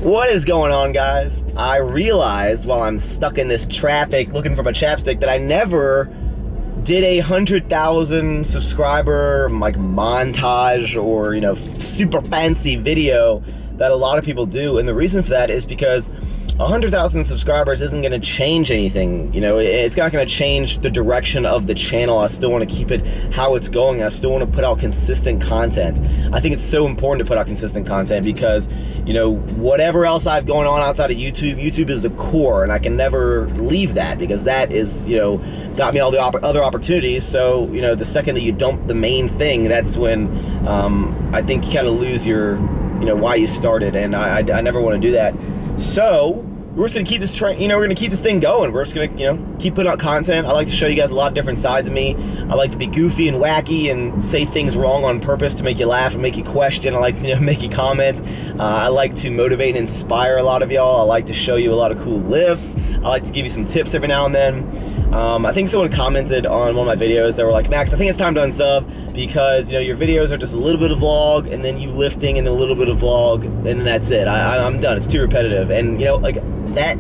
What is going on, guys? I realized while I'm stuck in this traffic looking for my chapstick that I never did a 100,000 subscriber like montage or, you know, super fancy video that a lot of people do. And the reason for that is because 100,000 subscribers isn't going to change anything. You know, it's not going to change the direction of the channel. I still want to keep it how it's going. I still want to put out consistent content. I think it's so important to put out consistent content because, you know, whatever else I have going on outside of YouTube, YouTube is the core, and I can never leave that because that is, you know, got me all the other opportunities. So, you know, the second that you dump the main thing, that's when I think you kind of lose your, you know, why you started, and I never want to do that. So we're just gonna keep this we're gonna keep this thing going. We're just gonna, you know, keep putting out content. I like to show you guys a lot of different sides of me. I like to be goofy and wacky and say things wrong on purpose to make you laugh and make you question. I like to, you know, make you comment. I like to motivate and inspire a lot of y'all. I like to show you a lot of cool lifts. I like to give you some tips every now and then. I think someone commented on one of my videos. They were like, Max, I think it's time to unsub because, you know, your videos are just a little bit of vlog and then you lifting and a little bit of vlog and then that's it. I'm done. It's too repetitive. And, you know, like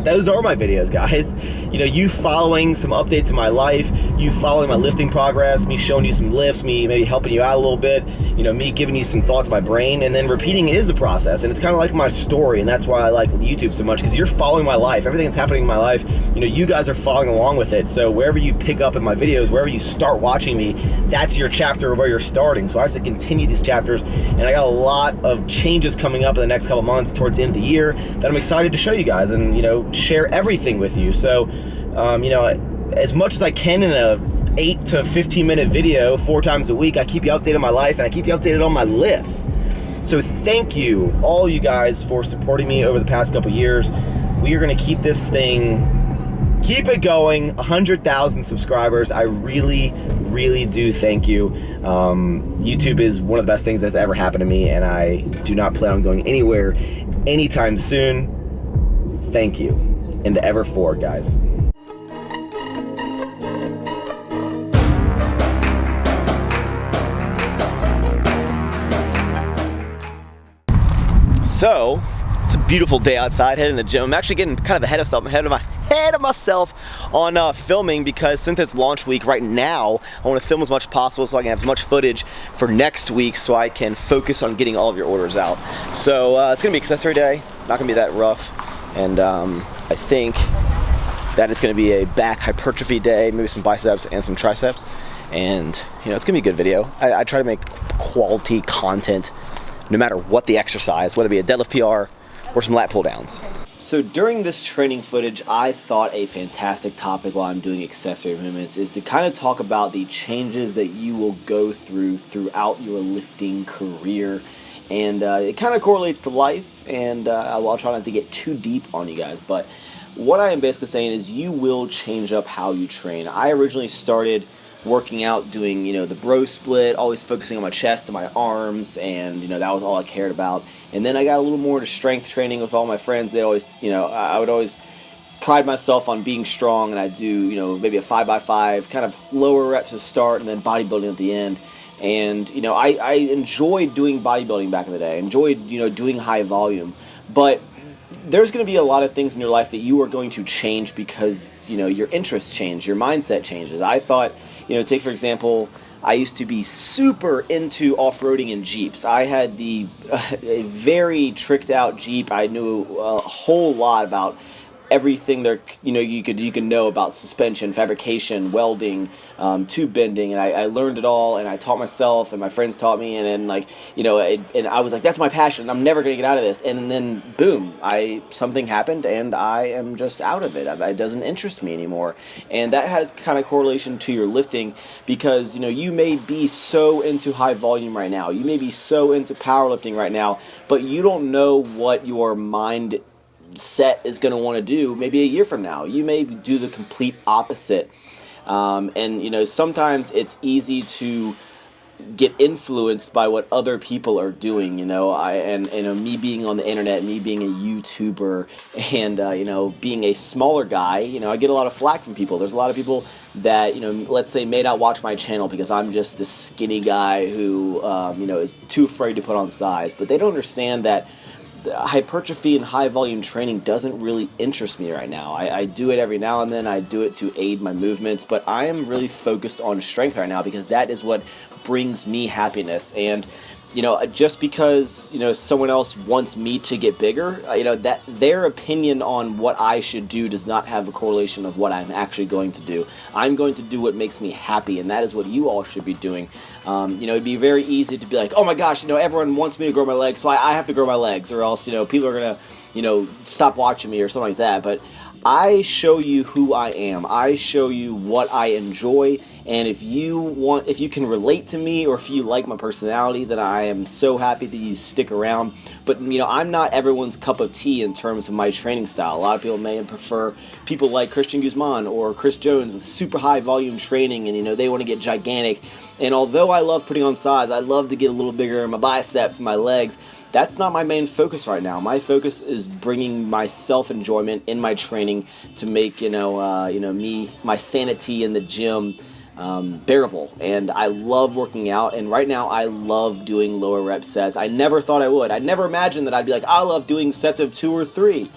those are my videos, guys. You know, you following some updates in my life, you following my lifting progress, me showing you some lifts, me maybe helping you out a little bit, you know, me giving you some thoughts of my brain, and then repeating is the process. And it's kind of like my story, and that's why I like YouTube so much, because you're following my life. Everything that's happening in my life, you know, you guys are following along with it. So wherever you pick up in my videos, wherever you start watching me, that's your chapter of where you're starting. So I have to continue these chapters, and I got a lot of changes coming up in the next couple months towards the end of the year that I'm excited to show you guys and, you know, share everything with you. So you know, as much as I can in a 8 to 15 minute video 4 times a week, I keep you updated on my life and I keep you updated on my lifts. So thank you, all you guys, for supporting me over the past couple years. We are gonna keep this thing, keep it going, 100,000 subscribers. I really, really do thank you. YouTube is one of the best things that's ever happened to me, and I do not plan on going anywhere anytime soon. Thank you, and ever forward, guys. So it's a beautiful day outside, heading to the gym. I'm actually getting kind of ahead of myself on filming, because since it's launch week right now, I want to film as much as possible so I can have as much footage for next week so I can focus on getting all of your orders out. So it's gonna be accessory day, not gonna be that rough, and I think that it's gonna be a back hypertrophy day, maybe some biceps and some triceps, and you know, it's gonna be a good video. I try to make quality content no matter what the exercise, whether it be a deadlift PR or some lat pull downs. So during this training footage, I thought a fantastic topic while I'm doing accessory movements is to kind of talk about the changes that you will go through throughout your lifting career. And it kind of correlates to life, and I'll try not to get too deep on you guys, but what I am basically saying is you will change up how you train. I originally started working out, doing, you know, the bro split, always focusing on my chest and my arms, and, you know, that was all I cared about. And then I got a little more to strength training with all my friends. They always, you know, I would always pride myself on being strong, and I do, you know, maybe a 5x5, kind of lower reps to start, and then bodybuilding at the end. And, you know, I enjoyed doing bodybuilding back in the day. I enjoyed, you know, doing high volume. But there's going to be a lot of things in your life that you are going to change because, you know, your interests change, your mindset changes. I thought, you know, take for example, I used to be super into off-roading in Jeeps. I had a very tricked out Jeep. I knew a whole lot about everything there, you know, you could know about suspension, fabrication, welding, tube bending, and I learned it all, and I taught myself, and my friends taught me, and then, like, you know, and I was like, that's my passion, I'm never gonna get out of this. And then boom, something happened, and I am just out of it. It doesn't interest me anymore. And that has kind of correlation to your lifting, because, you know, you may be so into high volume right now, you may be so into powerlifting right now, but you don't know what your mind set is going to want to do maybe a year from now. You may do the complete opposite. And, you know, sometimes it's easy to get influenced by what other people are doing, you know. And you know, me being on the internet, me being a YouTuber, and you know, being a smaller guy, you know, I get a lot of flack from people. There's a lot of people that, you know, let's say may not watch my channel because I'm just this skinny guy who you know, is too afraid to put on size. But they don't understand that hypertrophy and high volume training doesn't really interest me right now. I do it every now and then. I do it to aid my movements, but I am really focused on strength right now because that is what brings me happiness. And you know, just because, you know, someone else wants me to get bigger, you know, that their opinion on what I should do does not have a correlation of what I'm actually going to do. I'm going to do what makes me happy, and that is what you all should be doing. You know, it'd be very easy to be like, oh my gosh, you know, everyone wants me to grow my legs, so I have to grow my legs, or else, you know, people are gonna, you know, stop watching me or something like that. But I show you who I am. I show you what I enjoy, and if you can relate to me, or if you like my personality, then I am so happy that you stick around. But you know, I'm not everyone's cup of tea in terms of my training style. A lot of people may prefer people like Christian Guzman or Chris Jones with super high volume training, and you know, they want to get gigantic. And although I love putting on size, I love to get a little bigger in my biceps, my legs. That's not my main focus right now. My focus is bringing my self-enjoyment in my training to make, my sanity in the gym bearable. And I love working out, and right now I love doing lower rep sets. I never thought I would. I never imagined that I'd be like, I love doing sets of 2 or 3.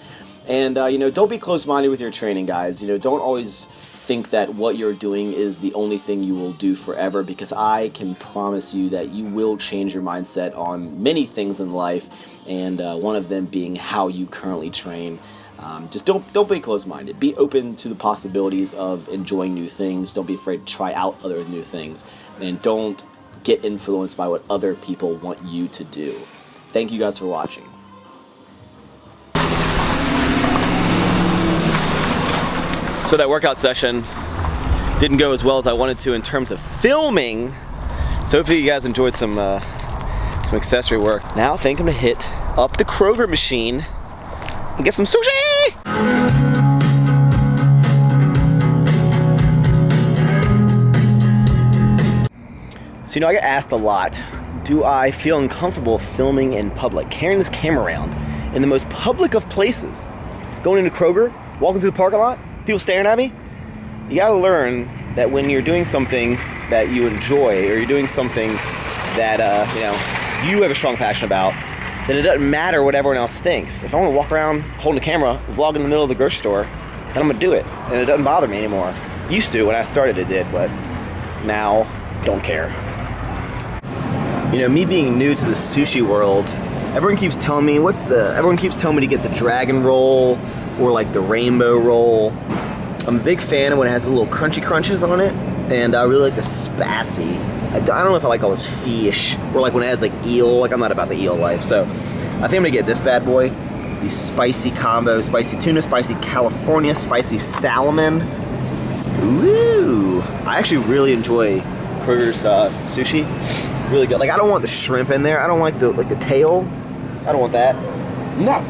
And don't be close-minded with your training, guys. You know, don't always think that what you're doing is the only thing you will do forever, because I can promise you that you will change your mindset on many things in life, and one of them being how you currently train. Just don't be closed-minded. Be open to the possibilities of enjoying new things. Don't be afraid to try out other new things, and don't get influenced by what other people want you to do. Thank you guys for watching. So that workout session didn't go as well as I wanted to in terms of filming. So hopefully you guys enjoyed some accessory work. Now I think I'm gonna hit up the Kroger machine and get some sushi! So you know, I get asked a lot, do I feel uncomfortable filming in public, carrying this camera around in the most public of places? Going into Kroger, walking through the parking lot, people staring at me? You gotta learn that when you're doing something that you enjoy, or you're doing something that you have a strong passion about, then it doesn't matter what everyone else thinks. If I want to walk around holding a camera, vlog in the middle of the grocery store, then I'm gonna do it, and it doesn't bother me anymore. Used to when I started, it did, but now don't care. You know, me being new to the sushi world, everyone keeps telling me to get the dragon roll or like the rainbow roll. I'm a big fan of when it has the little crunchy crunches on it, and I really like the spicy. I don't know if I like all this fish, or like when it has like eel. Like, I'm not about the eel life, so I think I'm gonna get this bad boy. The spicy combo, spicy tuna, spicy California, spicy salmon. Ooh! I actually really enjoy Kroger's sushi. Really good. Like, I don't want the shrimp in there. I don't like the tail. I don't want that. No.